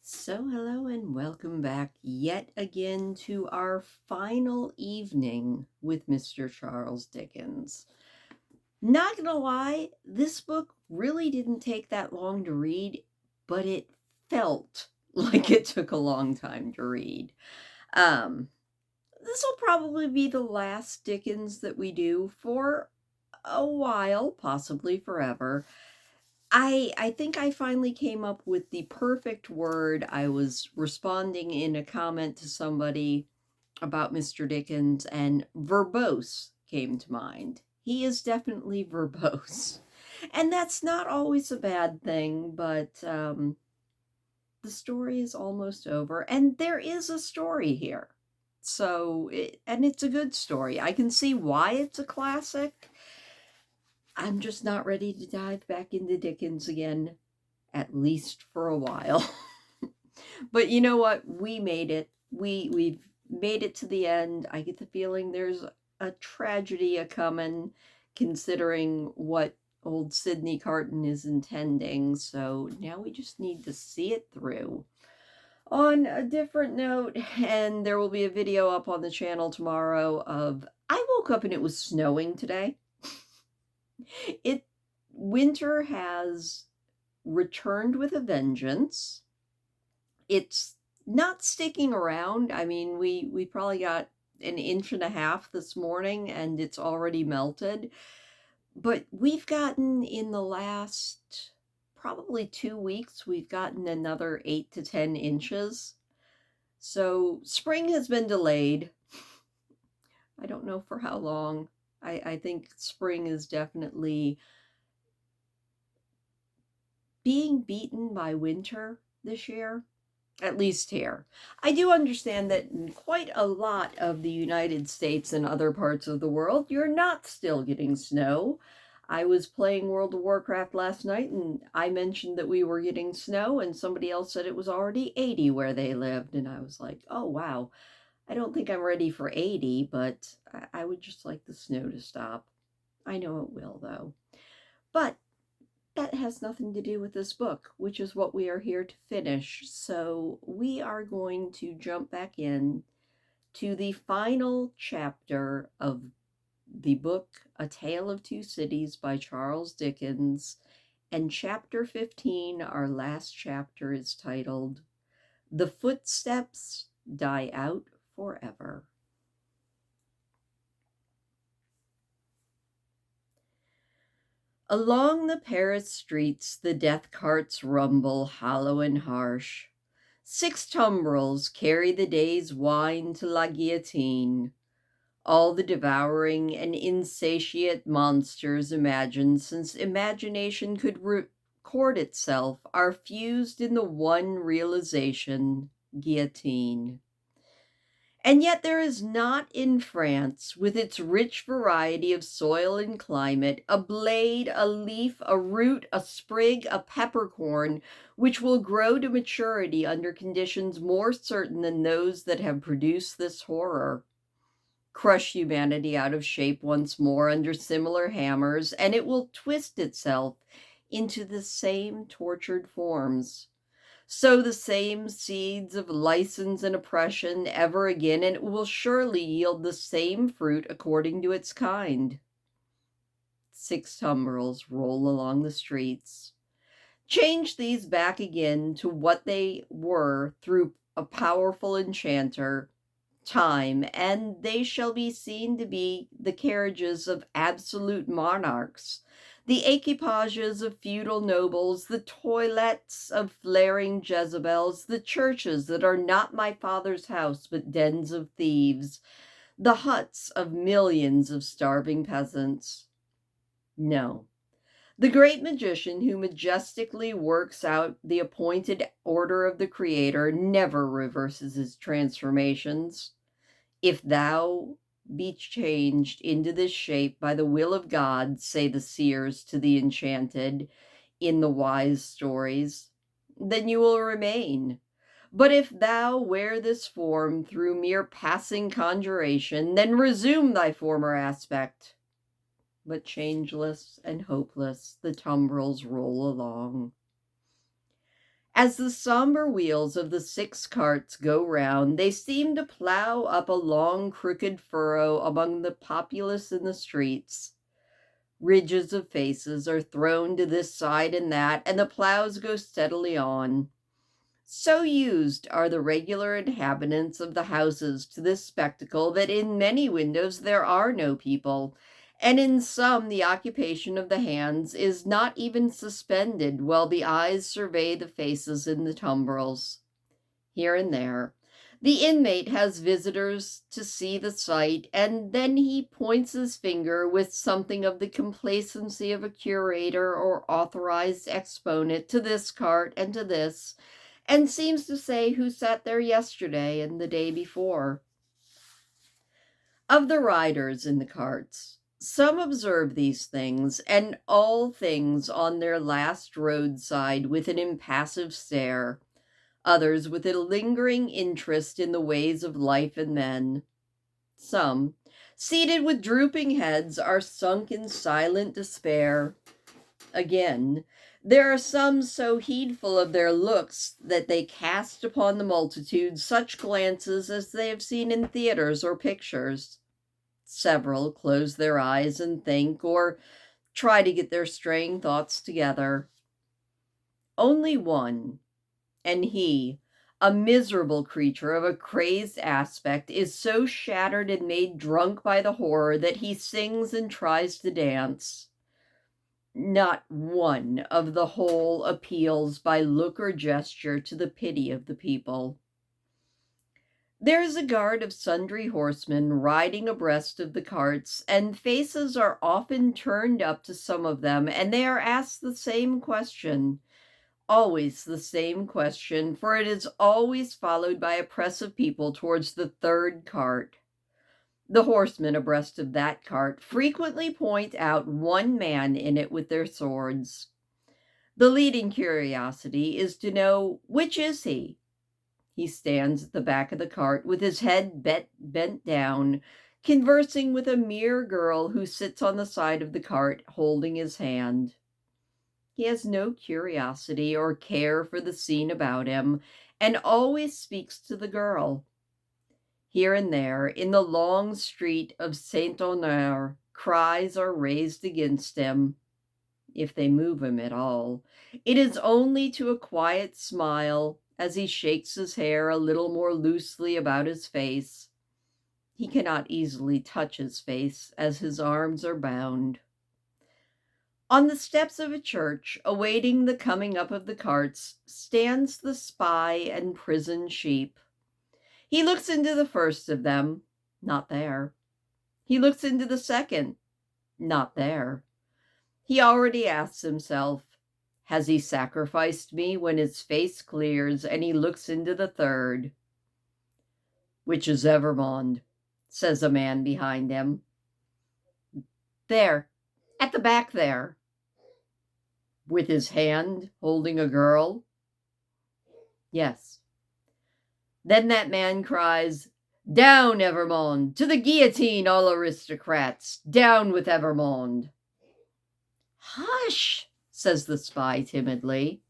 So, hello and welcome back yet again to our final evening with Mr. Charles Dickens. Not gonna lie, this book really didn't take that long to read, but it felt like it took a long time to read. Um, this will probably be the last Dickens that we do for a while, possibly forever. I think I finally came up with the perfect word. I was responding in a comment to somebody about Mr. Dickens, and verbose came to mind. He is definitely verbose. And that's not always a bad thing, but the story is almost over, and there is a story here. And it's a good story. I can see why it's a classic. I'm just not ready to dive back into Dickens again, at least for a while. But you know what? We made it. We've made it to the end. I get the feeling there's a tragedy a coming, considering what old Sidney Carton is intending. So now we just need to see it through. On a different note, and there will be a video up on the channel tomorrow of I woke up and it was snowing today. It Winter has returned with a vengeance. It's not sticking around. I mean, we probably got an inch and a half this morning and it's already melted. But we've gotten in the last probably 2 weeks, we've gotten another 8 to 10 inches. So spring has been delayed. I don't know for how long. I think spring is definitely being beaten by winter this year. At least here. I do understand that in quite a lot of the United States and other parts of the world, you're not still getting snow. I was playing World of Warcraft last night and I mentioned that we were getting snow, and somebody else said it was already 80 where they lived. And I was like, oh, wow. I don't think I'm ready for 80, but I would just like the snow to stop. I know it will, though. But that has nothing to do with this book, which is what we are here to finish. So we are going to jump back in to the final chapter of the book, A Tale of Two Cities by Charles Dickens. And chapter 15, our last chapter, is titled The Footsteps Die Out Forever. Along the Paris streets the death carts rumble hollow and harsh. 6 tumbrils carry the day's wine to la guillotine. All the devouring and insatiate monsters imagined since imagination could record itself are fused in the one realization, guillotine. And yet there is not in France, with its rich variety of soil and climate, a blade, a leaf, a root, a sprig, a peppercorn, which will grow to maturity under conditions more certain than those that have produced this horror. Crush humanity out of shape once more under similar hammers, and it will twist itself into the same tortured forms. Sow the same seeds of license and oppression ever again, and it will surely yield the same fruit according to its kind. 6 tumbrils roll along the streets. Change these back again to what they were through a powerful enchanter, time, and they shall be seen to be the carriages of absolute monarchs, the equipages of feudal nobles, the toilettes of flaring Jezebels, the churches that are not my father's house but dens of thieves, the huts of millions of starving peasants. No. The great magician who majestically works out the appointed order of the Creator never reverses his transformations. If thou be changed into this shape by the will of God, say the seers to the enchanted in the wise stories, then you will remain. But if thou wear this form through mere passing conjuration, then resume thy former aspect. But changeless and hopeless, the tumbrils roll along. As the somber wheels of the 6 carts go round, they seem to plow up a long crooked furrow among the populace in the streets. Ridges of faces are thrown to this side and that, and the plows go steadily on. So used are the regular inhabitants of the houses to this spectacle that in many windows there are no people, and in some the occupation of the hands is not even suspended while the eyes survey the faces in the tumbrils. Here and there, the inmate has visitors to see the sight, and then he points his finger with something of the complacency of a curator or authorized exponent to this cart and to this, and seems to say who sat there yesterday and the day before. Of the riders in the carts, some observe these things and all things on their last roadside with an impassive stare, others with a lingering interest in the ways of life and men. Some, seated with drooping heads, are sunk in silent despair. Again, there are some so heedful of their looks that they cast upon the multitude such glances as they have seen in theaters or pictures. Several close their eyes and think, or try to get their straying thoughts together. Only one, and he, a miserable creature of a crazed aspect, is so shattered and made drunk by the horror that he sings and tries to dance. Not one of the whole appeals by look or gesture to the pity of the people. There is a guard of sundry horsemen riding abreast of the carts, and faces are often turned up to some of them, and they are asked the same question, always the same question, for it is always followed by a press of people towards the 3rd cart. The horsemen abreast of that cart frequently point out one man in it with their swords. The leading curiosity is to know which is he. He stands at the back of the cart with his head bent down, conversing with a mere girl who sits on the side of the cart holding his hand. He has no curiosity or care for the scene about him, and always speaks to the girl. Here and there, in the long street of Saint-Honore, cries are raised against him. If they move him at all, it is only to a quiet smile as he shakes his hair a little more loosely about his face. He cannot easily touch his face, as his arms are bound. On the steps of a church, awaiting the coming up of the carts, stands the spy and prison sheep. He looks into the first of them, not there. He looks into the second, not there. He already asks himself, has he sacrificed me, when his face clears and he looks into the third? Which is Evrémonde, says a man behind him. There, at the back there. With his hand holding a girl? Yes. Then that man cries, down, Evrémonde! To the guillotine, all aristocrats! Down with Evrémonde! Hush, says the spy timidly.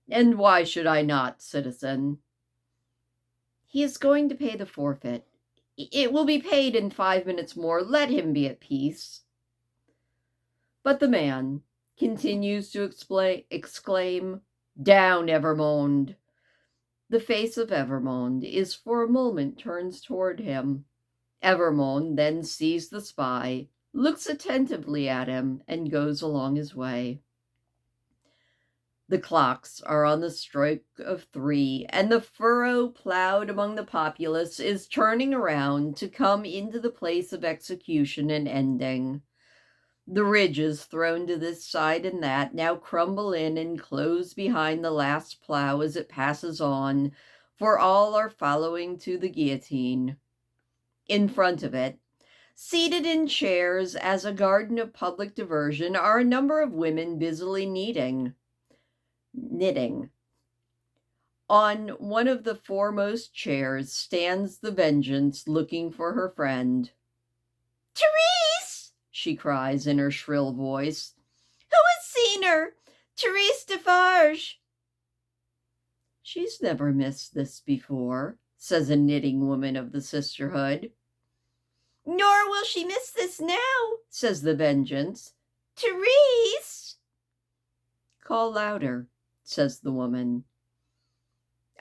And why should I not, citizen? He is going to pay the forfeit. It will be paid in 5 minutes more. Let him be at peace. But the man continues to exclaim, down, Evrémonde! The face of Evrémonde is for a moment turned toward him. Evrémonde then sees the spy, looks attentively at him, and goes along his way. The clocks are on the stroke of 3, and the furrow plowed among the populace is turning around to come into the place of execution and ending. The ridges thrown to this side and that now crumble in and close behind the last plow as it passes on, for all are following to the guillotine. In front of it, seated in chairs as a garden of public diversion, are a number of women busily knitting. On one of the foremost chairs stands the Vengeance, looking for her friend. Therese! She cries in her shrill voice. Who has seen her? Therese Defarge! She's never missed this before, says a knitting woman of the sisterhood. Nor will she miss this now, says the Vengeance. Therese! Call louder, says the woman.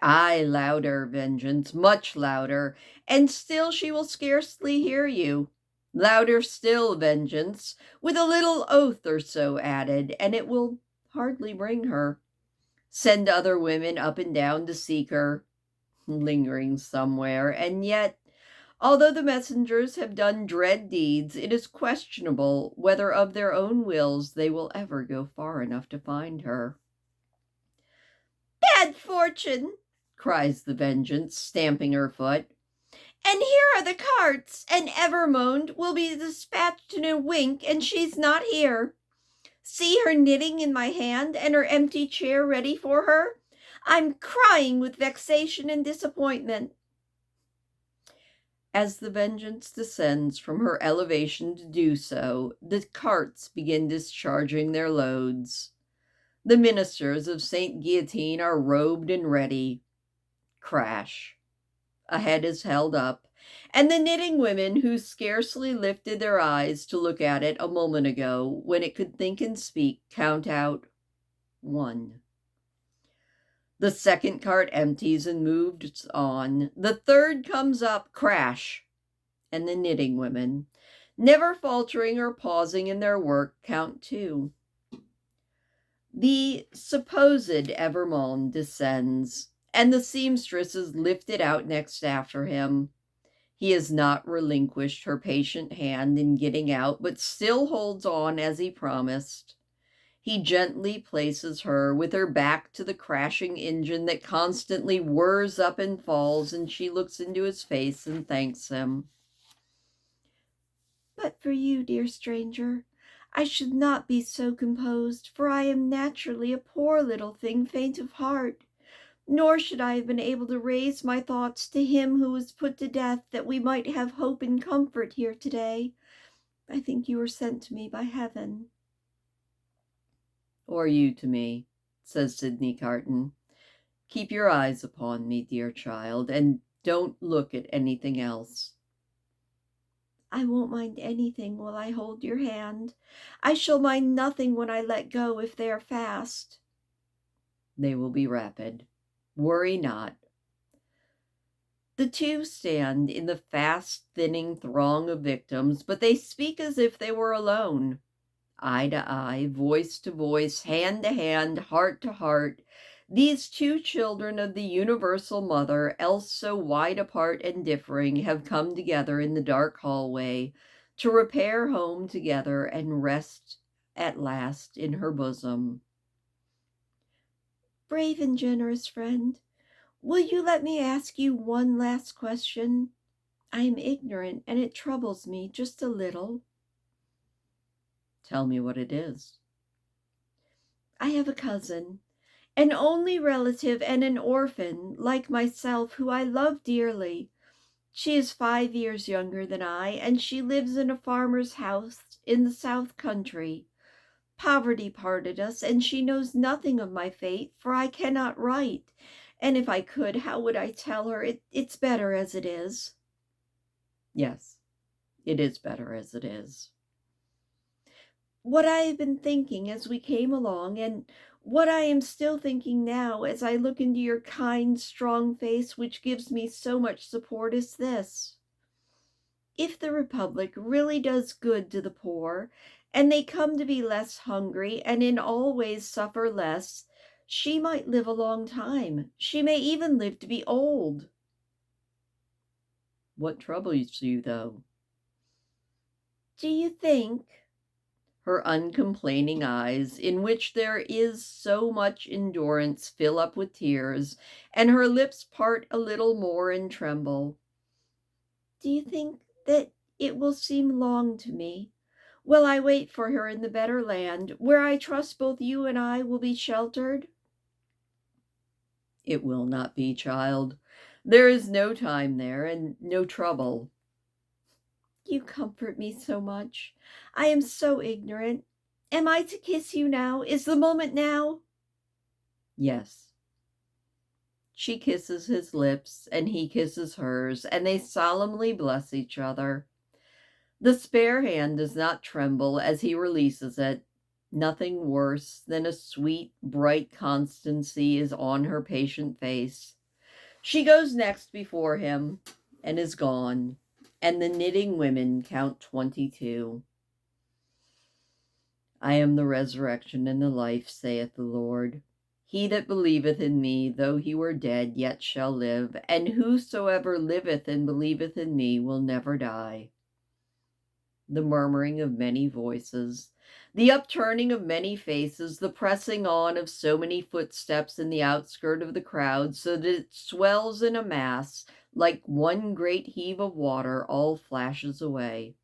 Aye, louder, Vengeance, much louder, and still she will scarcely hear you. Louder still, Vengeance, with a little oath or so added, and it will hardly bring her. Send other women up and down to seek her, lingering somewhere, and yet, although the messengers have done dread deeds, it is questionable whether of their own wills they will ever go far enough to find her. Bad fortune, cries the Vengeance, stamping her foot. And here are the carts, and Evermond will be dispatched in a wink, and she's not here. See her knitting in my hand, and her empty chair ready for her. I'm crying with vexation and disappointment. As the Vengeance descends from her elevation to do so, the carts begin discharging their loads. The ministers of St. Guillotine are robed and ready. Crash. A head is held up, and the knitting women, who scarcely lifted their eyes to look at it a moment ago, when it could think and speak, count out 1. The second cart empties and moves on. The third comes up, crash, and the knitting women, never faltering or pausing in their work, count 2. The supposed Evermond descends, and the seamstress is lifted out next after him. He has not relinquished her patient hand in getting out, but still holds on as he promised. He gently places her with her back to the crashing engine that constantly whirs up and falls, and she looks into his face and thanks him. But for you, dear stranger, I should not be so composed, for I am naturally a poor little thing, faint of heart. Nor should I have been able to raise my thoughts to him who was put to death, that we might have hope and comfort here today. I think you were sent to me by heaven. Or you to me, says Sidney Carton. Keep your eyes upon me, dear child, and don't look at anything else. I won't mind anything while I hold your hand. I shall mind nothing when I let go, if they are fast. They will be rapid. Worry not. The two stand in the fast thinning throng of victims, but they speak as if they were alone. Eye to eye, voice to voice, hand to hand, heart to heart, these two children of the universal mother, else so wide apart and differing, have come together in the dark hallway to repair home together and rest at last in her bosom. Brave and generous friend, will you let me ask you one last question? I am ignorant, and it troubles me just a little. Tell me what it is. I have a cousin, an only relative and an orphan, like myself, who I love dearly. She is 5 years younger than I, and she lives in a farmer's house in the South Country. Poverty parted us, and she knows nothing of my fate, for I cannot write. And if I could, how would I tell her? It's better as it is. Yes, it is better as it is. What I have been thinking as we came along, and what I am still thinking now as I look into your kind, strong face, which gives me so much support, is this. If the Republic really does good to the poor, and they come to be less hungry and in all ways suffer less, she might live a long time. She may even live to be old. What troubles you, though? Do you think, her uncomplaining eyes, in which there is so much endurance, fill up with tears, and her lips part a little more and tremble, do you think that it will seem long to me, while I wait for her in the better land, where I trust both you and I will be sheltered? It will not be, child. There is no time there, and no trouble. You comfort me so much. I am so ignorant. Am I to kiss you now? Is the moment now? Yes. She kisses his lips, and he kisses hers, and they solemnly bless each other. The spare hand does not tremble as he releases it. Nothing worse than a sweet, bright constancy is on her patient face. She goes next before him and is gone, and the knitting women count 22. I am the resurrection and the life, saith the Lord. He that believeth in me, though he were dead, yet shall live, and whosoever liveth and believeth in me will never die. The murmuring of many voices, the upturning of many faces, the pressing on of so many footsteps in the outskirt of the crowd, so that it swells in a mass like one great heave of water, all flashes away.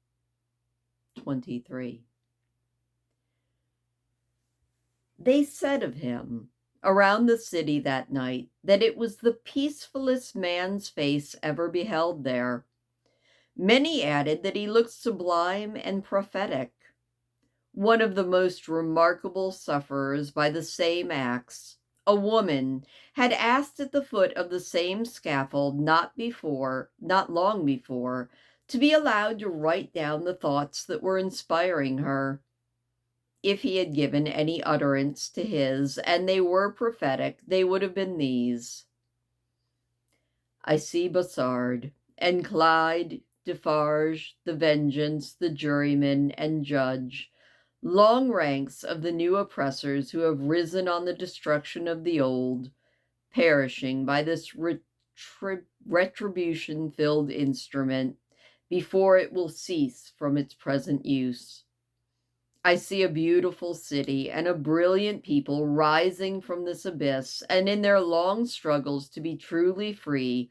23. They said of him around the city that night that it was the peacefulest man's face ever beheld there. Many added that he looked sublime and prophetic. One of the most remarkable sufferers by the same acts, a woman, had asked at the foot of the same scaffold not long before, to be allowed to write down the thoughts that were inspiring her. If he had given any utterance to his, and they were prophetic, they would have been these: I see Bossard, and Clyde, Defarge, the Vengeance, the Juryman, and Judge, long ranks of the new oppressors who have risen on the destruction of the old, perishing by this retribution-filled instrument before it will cease from its present use. I see a beautiful city and a brilliant people rising from this abyss, and in their long struggles to be truly free,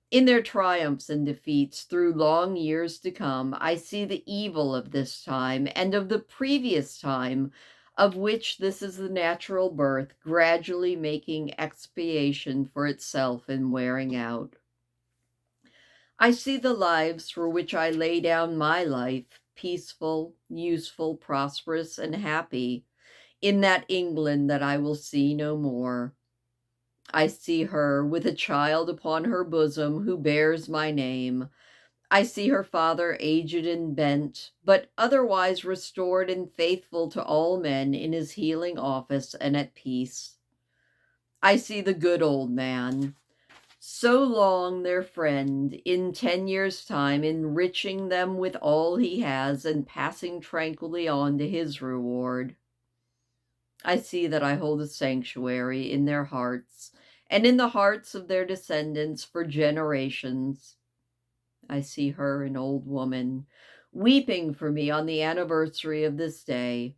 in their triumphs and defeats through long years to come, I see the evil of this time and of the previous time, of which this is the natural birth, gradually making expiation for itself and wearing out. I see the lives for which I lay down my life, peaceful, useful, prosperous, and happy, in that England that I will see no more. I see her with a child upon her bosom who bears my name. I see her father aged and bent, but otherwise restored and faithful to all men in his healing office and at peace. I see the good old man, so long their friend, in 10 years' time enriching them with all he has and passing tranquilly on to his reward. I see that I hold a sanctuary in their hearts and in the hearts of their descendants for generations. I see her, an old woman, weeping for me on the anniversary of this day.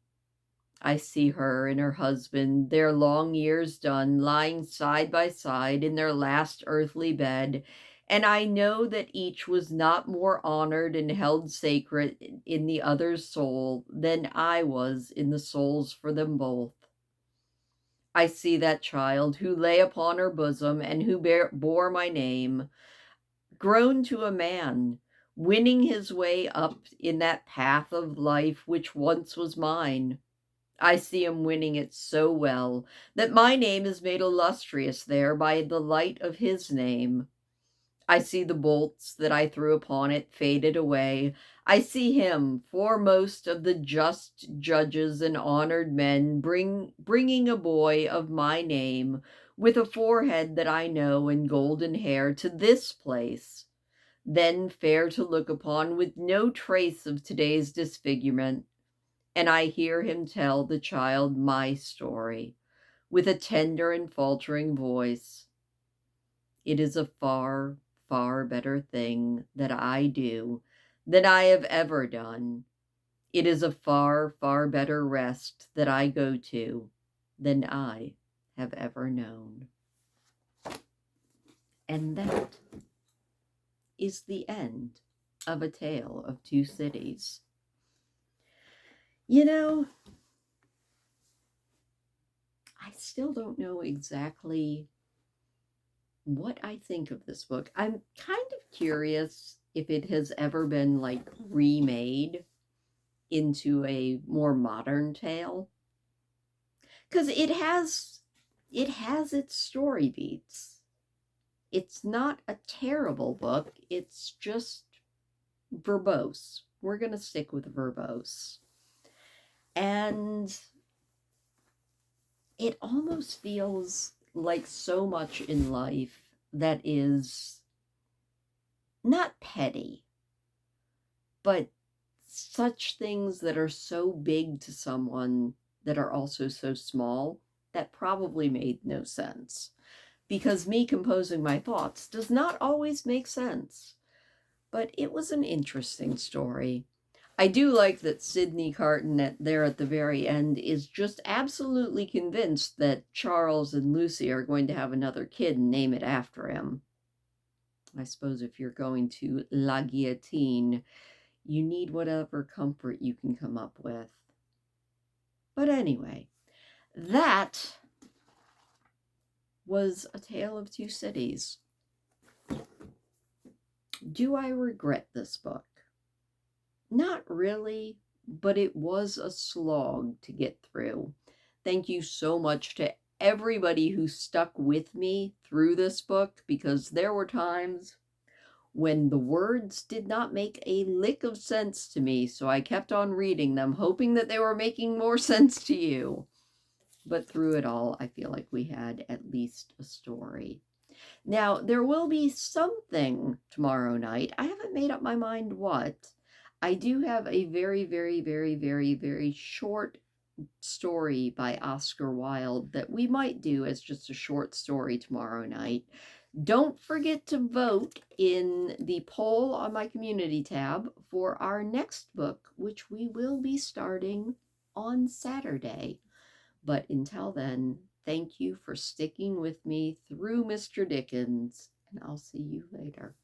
I see her and her husband, their long years done, lying side by side in their last earthly bed, and I know that each was not more honored and held sacred in the other's soul than I was in the souls for them both. I see that child who lay upon her bosom and who bore my name, grown to a man, winning his way up in that path of life which once was mine. I see him winning it so well that my name is made illustrious there by the light of his name. I see the bolts that I threw upon it faded away. I see him, foremost of the just judges and honored men, bringing a boy of my name, with a forehead that I know and golden hair, to this place, then fair to look upon, with no trace of today's disfigurement. And I hear him tell the child my story, with a tender and faltering voice. It is a far, far better thing that I do than I have ever done. It is a far, far better rest that I go to than I have ever known. And that is the end of A Tale of Two Cities. You know, I still don't know exactly what I think of this book. I'm kind of curious if it has ever been like remade into a more modern tale, because it has its story beats. It's not a terrible book, it's just verbose. We're going to stick with verbose. And it almost feels like so much in life that is not petty, but such things that are so big to someone that are also so small that probably made no sense. Because me composing my thoughts does not always make sense. But it was an interesting story. I do like that Sydney Carton there at the very end is just absolutely convinced that Charles and Lucy are going to have another kid and name it after him. I suppose if you're going to La Guillotine, you need whatever comfort you can come up with. But anyway, that was A Tale of Two Cities. Do I regret this book? Not really, but it was a slog to get through. Thank you so much to everybody who stuck with me through this book, because there were times when the words did not make a lick of sense to me, so I kept on reading them, hoping that they were making more sense to you. But through it all, I feel like we had at least a story. Now, there will be something tomorrow night. I haven't made up my mind what. I do have a very, very, very, very, very short story by Oscar Wilde that we might do as just a short story tomorrow night. Don't forget to vote in the poll on my community tab for our next book, which we will be starting on Saturday. But until then, thank you for sticking with me through Mr. Dickens, and I'll see you later.